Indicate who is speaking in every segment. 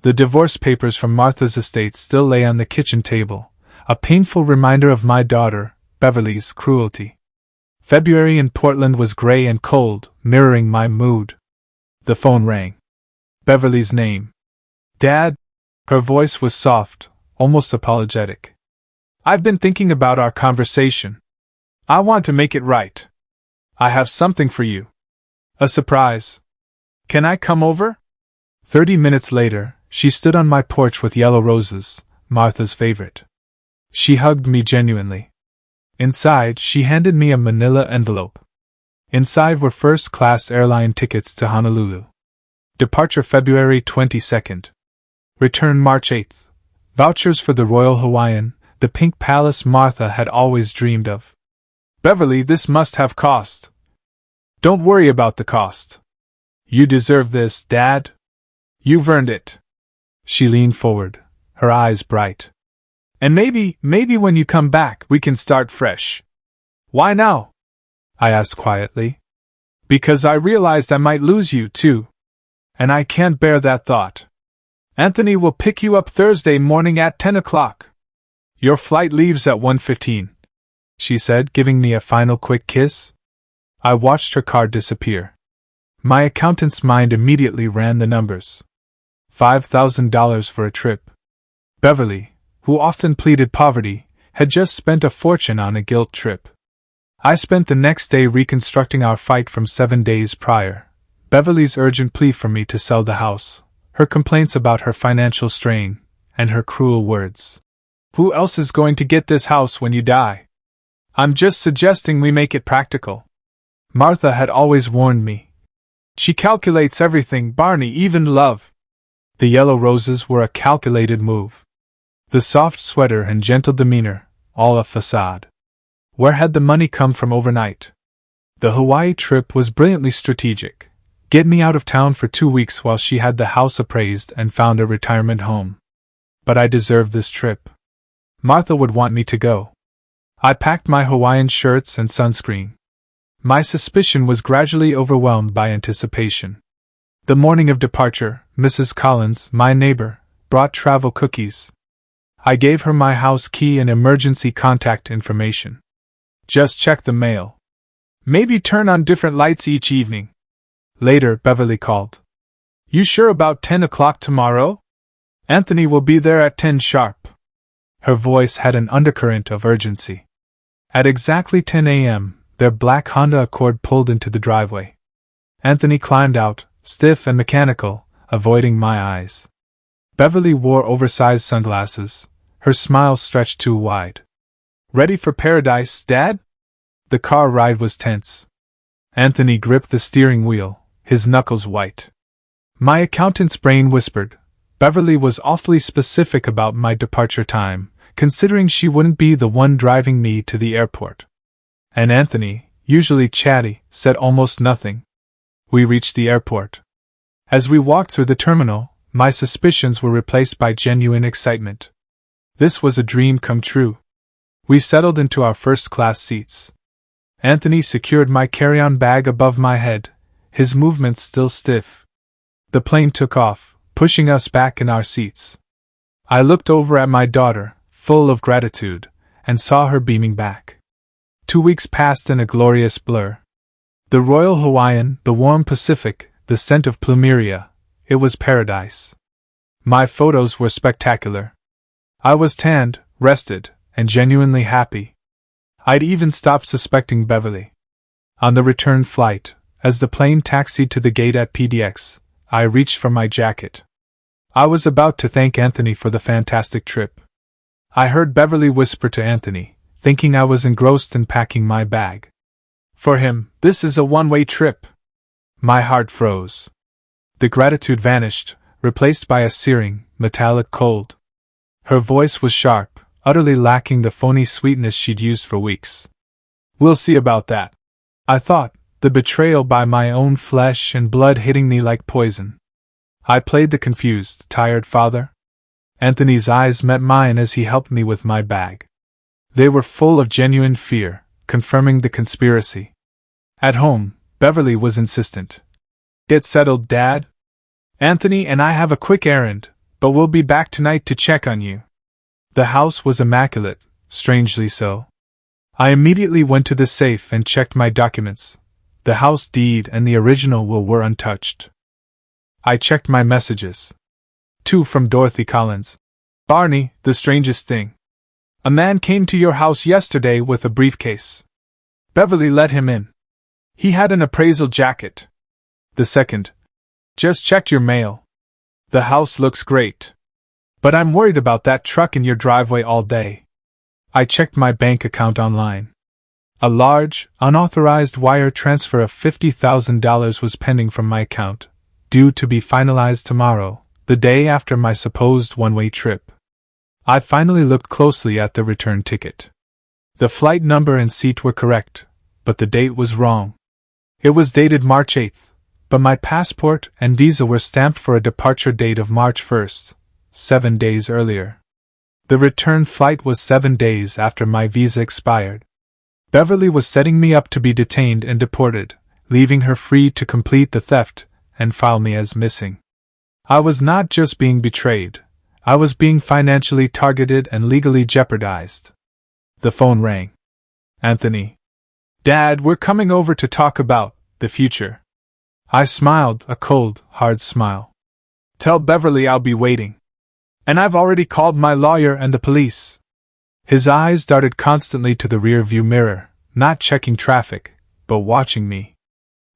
Speaker 1: The divorce papers from Martha's estate still lay on the kitchen table, a painful reminder of my daughter, Beverly's, cruelty. February in Portland was gray and cold, mirroring my mood. The phone rang. Beverly's name. Dad? Her voice was soft, almost apologetic. I've been thinking about our conversation. I want to make it right. I have something for you. A surprise. Can I come over? 30 minutes later, she stood on my porch with yellow roses, Martha's favorite. She hugged me genuinely. Inside, she handed me a manila envelope. Inside were first-class airline tickets to Honolulu. Departure February 22nd. Return March 8th. Vouchers for the Royal Hawaiian, the pink palace Martha had always dreamed of. Beverly, this must have cost. Don't worry about the cost. You deserve this, Dad. You've earned it. She leaned forward, her eyes bright. And maybe when you come back, we can start fresh. Why now? I asked quietly. Because I realized I might lose you, too. And I can't bear that thought. Anthony will pick you up Thursday morning at 10 o'clock. Your flight leaves at 1:15, she said, giving me a final quick kiss. I watched her card disappear. My accountant's mind immediately ran the numbers. $5,000 for a trip. Beverly, who often pleaded poverty, had just spent a fortune on a guilt trip. I spent the next day reconstructing our fight from 7 days prior. Beverly's urgent plea for me to sell the house, her complaints about her financial strain, and her cruel words. Who else is going to get this house when you die? I'm just suggesting we make it practical. Martha had always warned me. She calculates everything, Barney, even love. The yellow roses were a calculated move. The soft sweater and gentle demeanor, all a facade. Where had the money come from overnight? The Hawaii trip was brilliantly strategic. Get me out of town for 2 weeks while she had the house appraised and found a retirement home. But I deserved this trip. Martha would want me to go. I packed my Hawaiian shirts and sunscreen. My suspicion was gradually overwhelmed by anticipation. The morning of departure, Mrs. Collins, my neighbor, brought travel cookies. I gave her my house key and emergency contact information. Just check the mail. Maybe turn on different lights each evening. Later, Beverly called. You sure about 10 o'clock tomorrow? Anthony will be there at 10 sharp. Her voice had an undercurrent of urgency. At exactly 10 a.m., their black Honda Accord pulled into the driveway. Anthony climbed out, stiff and mechanical, avoiding my eyes. Beverly wore oversized sunglasses, her smile stretched too wide. Ready for paradise, Dad? The car ride was tense. Anthony gripped the steering wheel, his knuckles white. My accountant's brain whispered, Beverly was awfully specific about my departure time, considering she wouldn't be the one driving me to the airport. And Anthony, usually chatty, said almost nothing. We reached the airport. As we walked through the terminal, my suspicions were replaced by genuine excitement. This was a dream come true. We settled into our first-class seats. Anthony secured my carry-on bag above my head, his movements still stiff. The plane took off, pushing us back in our seats. I looked over at my daughter, full of gratitude, and saw her beaming back. 2 weeks passed in a glorious blur. The Royal Hawaiian, the warm Pacific, the scent of plumeria, it was paradise. My photos were spectacular. I was tanned, rested, and genuinely happy. I'd even stopped suspecting Beverly. On the return flight, as the plane taxied to the gate at PDX, I reached for my jacket. I was about to thank Anthony for the fantastic trip. I heard Beverly whisper to Anthony, thinking I was engrossed in packing my bag. For him, this is a one-way trip. My heart froze. The gratitude vanished, replaced by a searing, metallic cold. Her voice was sharp, utterly lacking the phony sweetness she'd used for weeks. We'll see about that, I thought, the betrayal by my own flesh and blood hitting me like poison. I played the confused, tired father. Anthony's eyes met mine as he helped me with my bag. They were full of genuine fear, confirming the conspiracy. At home, Beverly was insistent. Get settled, Dad. Anthony and I have a quick errand, but we'll be back tonight to check on you. The house was immaculate, strangely so. I immediately went to the safe and checked my documents. The house deed and the original will were untouched. I checked my messages. 2 from Dorothy Collins. Barney, the strangest thing. A man came to your house yesterday with a briefcase. Beverly let him in. He had an appraisal jacket. The second. Just checked your mail. The house looks great. But I'm worried about that truck in your driveway all day. I checked my bank account online. A large, unauthorized wire transfer of $50,000 was pending from my account, due to be finalized tomorrow, the day after my supposed one-way trip. I finally looked closely at the return ticket. The flight number and seat were correct, but the date was wrong. It was dated March 8th, but my passport and visa were stamped for a departure date of March 1st, 7 days earlier. The return flight was 7 days after my visa expired. Beverly was setting me up to be detained and deported, leaving her free to complete the theft and file me as missing. I was not just being betrayed, I was being financially targeted and legally jeopardized. The phone rang. Anthony. Dad, we're coming over to talk about the future. I smiled, a cold, hard smile. Tell Beverly I'll be waiting. And I've already called my lawyer and the police. His eyes darted constantly to the rear-view mirror, not checking traffic, but watching me.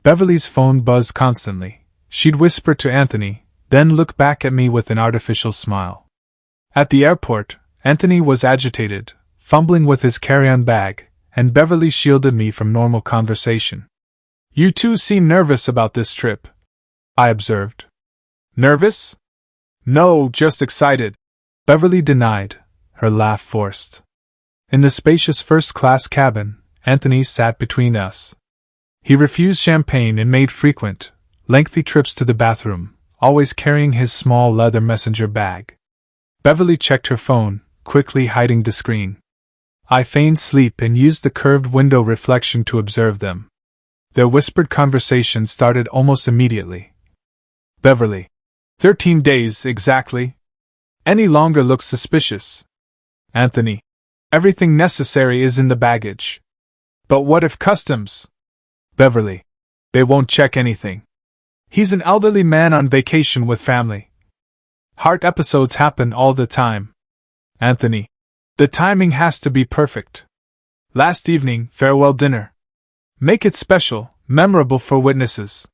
Speaker 1: Beverly's phone buzzed constantly. She'd whisper to Anthony, then look back at me with an artificial smile. At the airport, Anthony was agitated, fumbling with his carry-on bag, and Beverly shielded me from normal conversation. You two seem nervous about this trip, I observed. Nervous? No, just excited, Beverly denied, her laugh forced. In the spacious first-class cabin, Anthony sat between us. He refused champagne and made frequent, lengthy trips to the bathroom, always carrying his small leather messenger bag. Beverly checked her phone, quickly hiding the screen. I feigned sleep and used the curved window reflection to observe them. Their whispered conversation started almost immediately. Beverly. 13 days, exactly. Any longer looks suspicious. Anthony. Everything necessary is in the baggage. But what if customs? Beverly. They won't check anything. He's an elderly man on vacation with family. Heart episodes happen all the time. Anthony. The timing has to be perfect. Last evening, farewell dinner. Make it special, memorable for witnesses.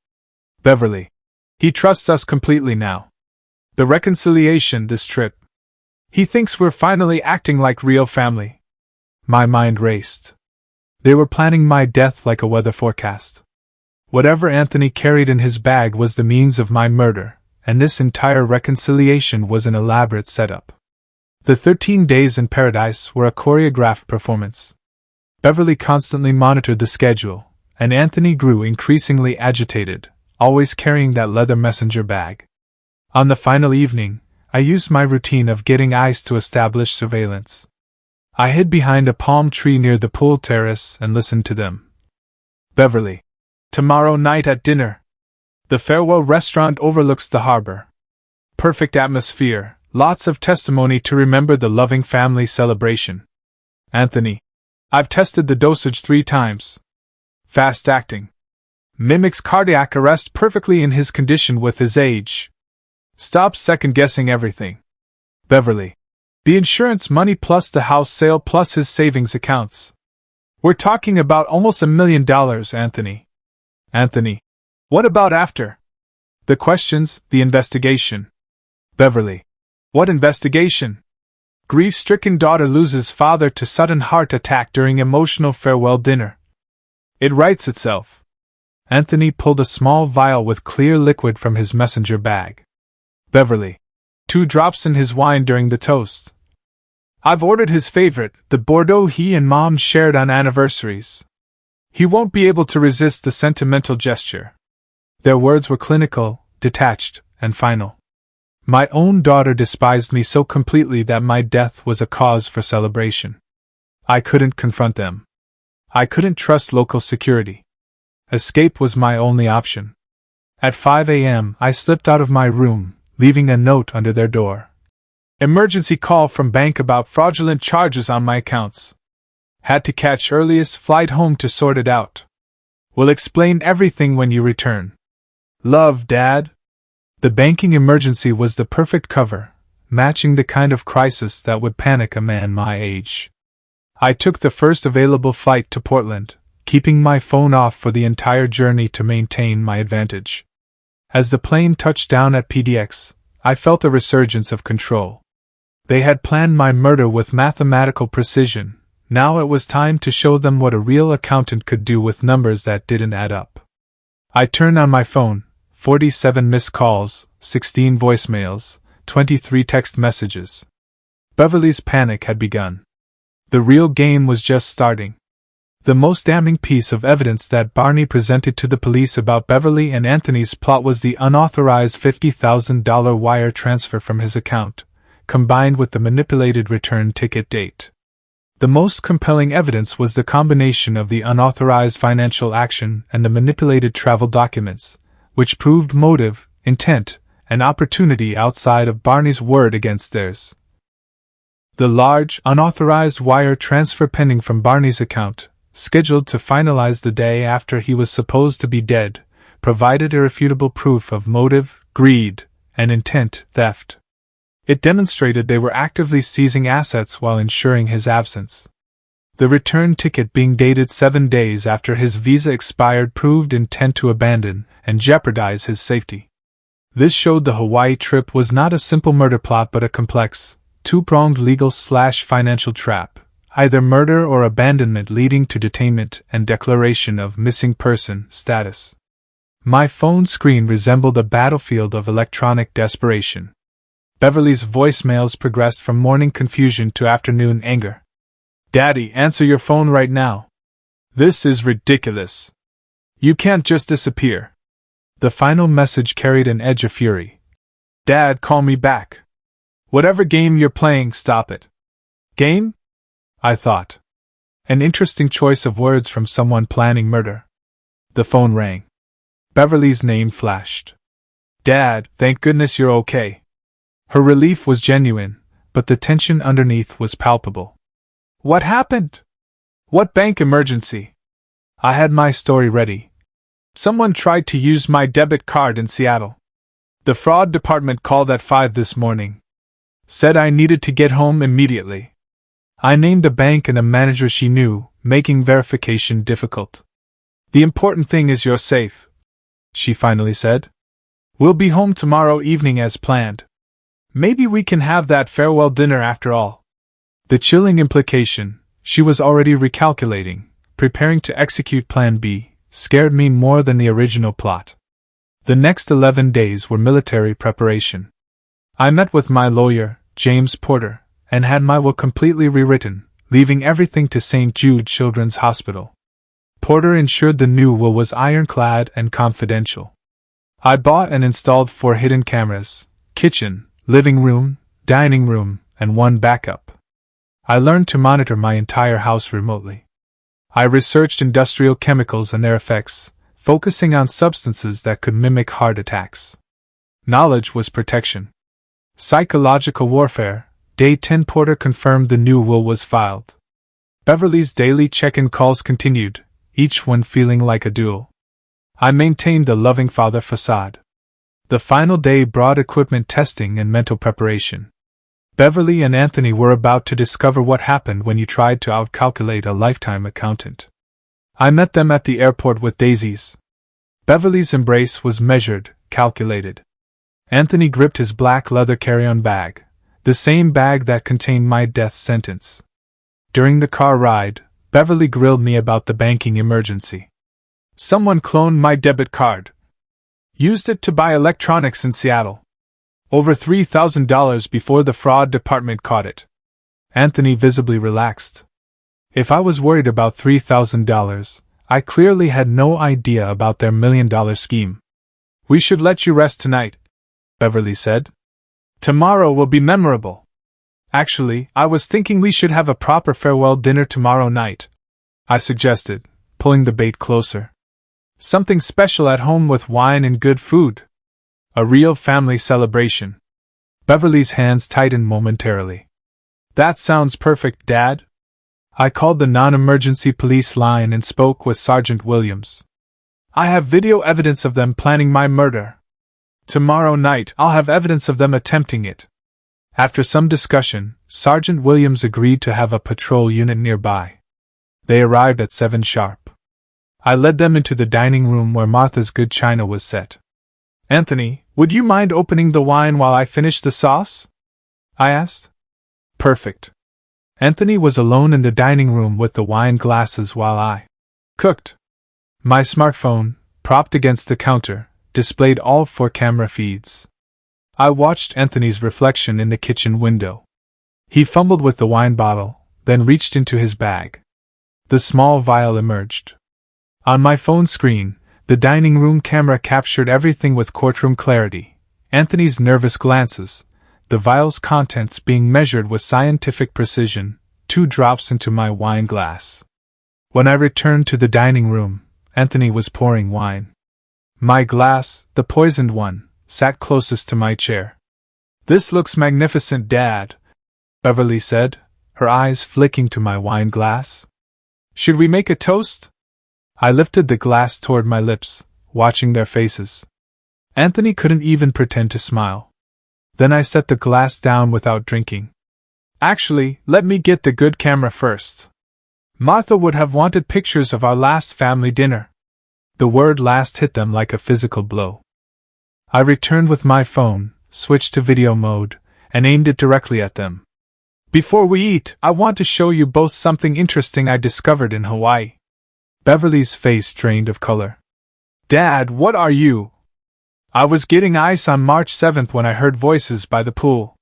Speaker 1: Beverly. He trusts us completely now. The reconciliation this trip. He thinks we're finally acting like real family. My mind raced. They were planning my death like a weather forecast. Whatever Anthony carried in his bag was the means of my murder, and this entire reconciliation was an elaborate setup. The 13 days in paradise were a choreographed performance. Beverly constantly monitored the schedule, and Anthony grew increasingly agitated, always carrying that leather messenger bag. On the final evening, I used my routine of getting eyes to establish surveillance. I hid behind a palm tree near the pool terrace and listened to them. Beverly. Tomorrow night at dinner. The farewell restaurant overlooks the harbor. Perfect atmosphere, lots of testimony to remember the loving family celebration. Anthony. I've tested the dosage 3 times. Fast acting. Mimics cardiac arrest perfectly in his condition with his age. Stops second-guessing everything. Beverly. The insurance money plus the house sale plus his savings accounts. We're talking about almost $1 million, Anthony. Anthony. What about after? The questions, the investigation. Beverly. What investigation? Grief-stricken daughter loses father to sudden heart attack during emotional farewell dinner. It writes itself. Anthony pulled a small vial with clear liquid from his messenger bag. Beverly. 2 drops in his wine during the toast. I've ordered his favorite, the Bordeaux he and Mom shared on anniversaries. He won't be able to resist the sentimental gesture. Their words were clinical, detached, and final. My own daughter despised me so completely that my death was a cause for celebration. I couldn't confront them. I couldn't trust local security. Escape was my only option. At 5 a.m., I slipped out of my room, leaving a note under their door. Emergency call from bank about fraudulent charges on my accounts. Had to catch earliest flight home to sort it out. Will explain everything when you return. Love, Dad. The banking emergency was the perfect cover, matching the kind of crisis that would panic a man my age. I took the first available flight to Portland, keeping my phone off for the entire journey to maintain my advantage. As the plane touched down at PDX, I felt a resurgence of control. They had planned my murder with mathematical precision. Now it was time to show them what a real accountant could do with numbers that didn't add up. I turned on my phone, 47 missed calls, 16 voicemails, 23 text messages. Beverly's panic had begun. The real game was just starting. The most damning piece of evidence that Barney presented to the police about Beverly and Anthony's plot was the unauthorized $50,000 wire transfer from his account, combined with the manipulated return ticket date. The most compelling evidence was the combination of the unauthorized financial action and the manipulated travel documents, which proved motive, intent, and opportunity outside of Barney's word against theirs. The large, unauthorized wire transfer pending from Barney's account, scheduled to finalize the day after he was supposed to be dead, provided irrefutable proof of motive, greed, and intent theft. It demonstrated they were actively seizing assets while ensuring his absence. The return ticket being dated 7 days after his visa expired proved intent to abandon and jeopardize his safety. This showed the Hawaii trip was not a simple murder plot but a complex, two-pronged legal/financial trap, either murder or abandonment leading to detainment and declaration of missing person status. My phone screen resembled a battlefield of electronic desperation. Beverly's voicemails progressed from morning confusion to afternoon anger. Daddy, answer your phone right now. This is ridiculous. You can't just disappear. The final message carried an edge of fury. Dad, call me back. Whatever game you're playing, stop it. Game? I thought. An interesting choice of words from someone planning murder. The phone rang. Beverly's name flashed. Dad, thank goodness you're okay. Her relief was genuine, but the tension underneath was palpable. What happened? What bank emergency? I had my story ready. Someone tried to use my debit card in Seattle. The fraud department called at 5 this morning. Said I needed to get home immediately. I named a bank and a manager she knew, making verification difficult. The important thing is you're safe, she finally said. We'll be home tomorrow evening as planned. Maybe we can have that farewell dinner after all. The chilling implication, she was already recalculating, preparing to execute Plan B, scared me more than the original plot. The next 11 days were military preparation. I met with my lawyer, James Porter, and had my will completely rewritten, leaving everything to St. Jude Children's Hospital. Porter ensured the new will was ironclad and confidential. I bought and installed 4 hidden cameras, kitchen, living room, dining room, and 1 backup. I learned to monitor my entire house remotely. I researched industrial chemicals and their effects, focusing on substances that could mimic heart attacks. Knowledge was protection. Psychological warfare. Day 10. Porter confirmed the new will was filed. Beverly's daily check-in calls continued, each one feeling like a duel. I maintained the loving father facade. The final day brought equipment testing and mental preparation. Beverly and Anthony were about to discover what happened when you tried to outcalculate a lifetime accountant. I met them at the airport with daisies. Beverly's embrace was measured, calculated. Anthony gripped his black leather carry-on bag, the same bag that contained my death sentence. During the car ride, Beverly grilled me about the banking emergency. Someone cloned my debit card. Used it to buy electronics in Seattle. Over $3,000 before the fraud department caught it. Anthony visibly relaxed. If I was worried about $3,000, I clearly had no idea about their $1 million scheme. We should let you rest tonight, Beverly said. Tomorrow will be memorable. Actually, I was thinking we should have a proper farewell dinner tomorrow night, I suggested, pulling the bait closer. Something special at home with wine and good food. A real family celebration. Beverly's hands tightened momentarily. That sounds perfect, Dad. I called the non-emergency police line and spoke with Sergeant Williams. I have video evidence of them planning my murder. Tomorrow night, I'll have evidence of them attempting it. After some discussion, Sergeant Williams agreed to have a patrol unit nearby. They arrived at 7 sharp. I led them into the dining room where Martha's good china was set. Anthony, would you mind opening the wine while I finish the sauce? I asked. Perfect. Anthony was alone in the dining room with the wine glasses while I cooked. My smartphone, propped against the counter, displayed all 4 camera feeds. I watched Anthony's reflection in the kitchen window. He fumbled with the wine bottle, then reached into his bag. The small vial emerged. On my phone screen, the dining room camera captured everything with courtroom clarity. Anthony's nervous glances, the vial's contents being measured with scientific precision, 2 drops into my wine glass. When I returned to the dining room, Anthony was pouring wine. My glass, the poisoned one, sat closest to my chair. This looks magnificent, Dad, Beverly said, her eyes flicking to my wine glass. Should we make a toast? I lifted the glass toward my lips, watching their faces. Anthony couldn't even pretend to smile. Then I set the glass down without drinking. Actually, let me get the good camera first. Martha would have wanted pictures of our last family dinner. The word last hit them like a physical blow. I returned with my phone, switched to video mode, and aimed it directly at them. Before we eat, I want to show you both something interesting I discovered in Hawaii. Beverly's face drained of color. Dad, what are you? I was getting ice on March 7th when I heard voices by the pool.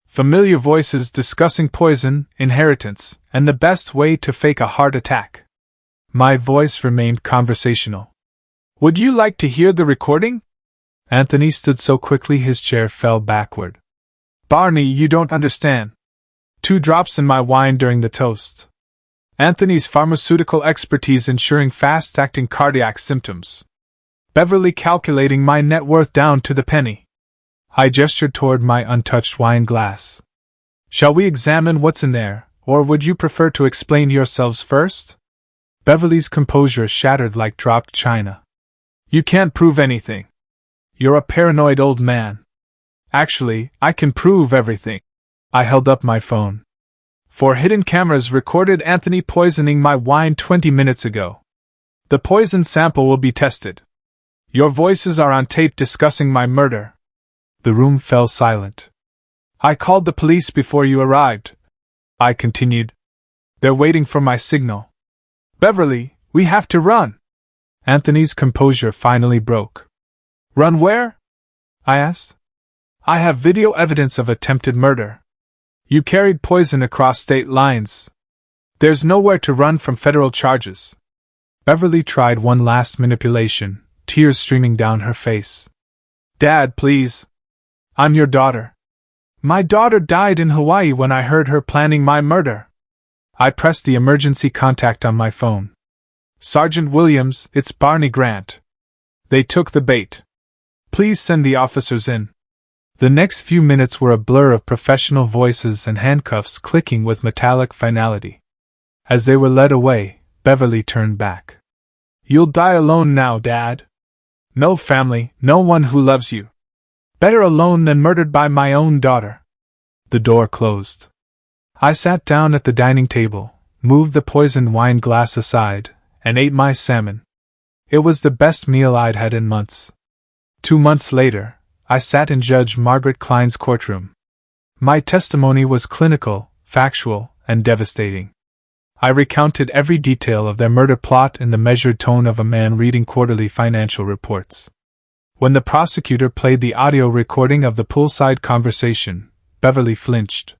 Speaker 1: Familiar voices discussing poison, inheritance, and the best way to fake a heart attack. My voice remained conversational. Would you like to hear the recording? Anthony stood so quickly his chair fell backward. Barney, you don't understand. 2 drops in my wine during the toast. Anthony's pharmaceutical expertise ensuring fast-acting cardiac symptoms. Beverly calculating my net worth down to the penny. I gestured toward my untouched wine glass. Shall we examine what's in there, or would you prefer to explain yourselves first? Beverly's composure shattered like dropped china. You can't prove anything. You're a paranoid old man. Actually, I can prove everything. I held up my phone. 4 hidden cameras recorded Anthony poisoning my wine 20 minutes ago. The poison sample will be tested. Your voices are on tape discussing my murder. The room fell silent. I called the police before you arrived. I continued. They're waiting for my signal. Beverly, we have to run. Anthony's composure finally broke. Run where? I asked. I have video evidence of attempted murder. You carried poison across state lines. There's nowhere to run from federal charges. Beverly tried one last manipulation, tears streaming down her face. Dad, please. I'm your daughter. My daughter died in Hawaii when I heard her planning my murder. I pressed the emergency contact on my phone. Sergeant Williams, it's Barney Grant. They took the bait. Please send the officers in. The next few minutes were a blur of professional voices and handcuffs clicking with metallic finality. As they were led away, Beverly turned back. You'll die alone now, Dad. No family, no one who loves you. Better alone than murdered by my own daughter. The door closed. I sat down at the dining table, moved the poisoned wine glass aside, and ate my salmon. It was the best meal I'd had in months. 2 months later, I sat in Judge Margaret Klein's courtroom. My testimony was clinical, factual, and devastating. I recounted every detail of their murder plot in the measured tone of a man reading quarterly financial reports. When the prosecutor played the audio recording of the poolside conversation, Beverly flinched.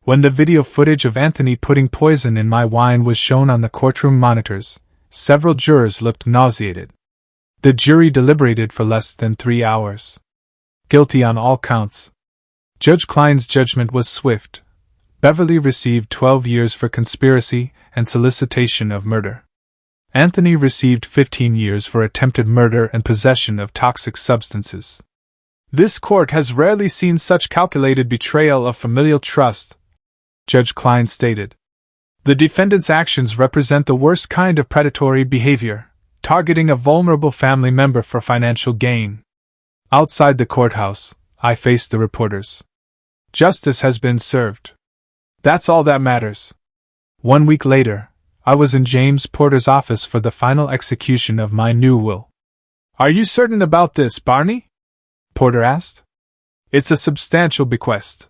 Speaker 1: When the video footage of Anthony putting poison in my wine was shown on the courtroom monitors, several jurors looked nauseated. The jury deliberated for less than 3 hours. Guilty on all counts. Judge Klein's judgment was swift. Beverly received 12 years for conspiracy and solicitation of murder. Anthony received 15 years for attempted murder and possession of toxic substances. This court has rarely seen such calculated betrayal of familial trust, Judge Klein stated. The defendant's actions represent the worst kind of predatory behavior, targeting a vulnerable family member for financial gain. Outside the courthouse, I faced the reporters. Justice has been served. That's all that matters. 1 week later, I was in James Porter's office for the final execution of my new will. Are you certain about this, Barney? Porter asked. It's a substantial bequest.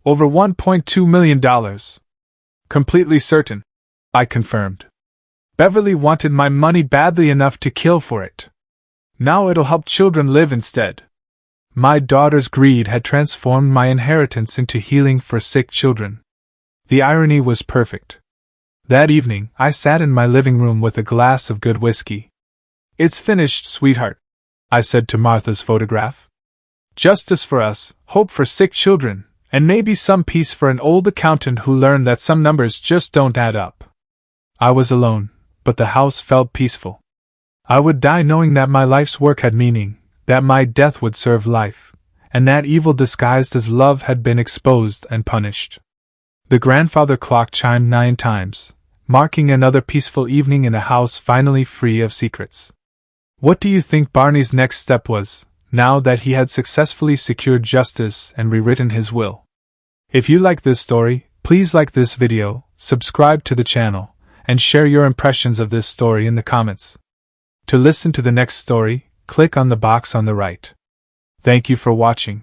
Speaker 1: Over $1.2 million. Completely certain, I confirmed. Beverly wanted my money badly enough to kill for it. Now it'll help children live instead. My daughter's greed had transformed my inheritance into healing for sick children. The irony was perfect. That evening, I sat in my living room with a glass of good whiskey. It's finished, sweetheart, I said to Martha's photograph. Justice for us, hope for sick children, and maybe some peace for an old accountant who learned that some numbers just don't add up. I was alone, but the house felt peaceful. I would die knowing that my life's work had meaning, that my death would serve life, and that evil disguised as love had been exposed and punished. The grandfather clock chimed 9 times, marking another peaceful evening in a house finally free of secrets. What do you think Barney's next step was, now that he had successfully secured justice and rewritten his will? If you like this story, please like this video, subscribe to the channel, and share your impressions of this story in the comments. To listen to the next story, click on the box on the right. Thank you for watching.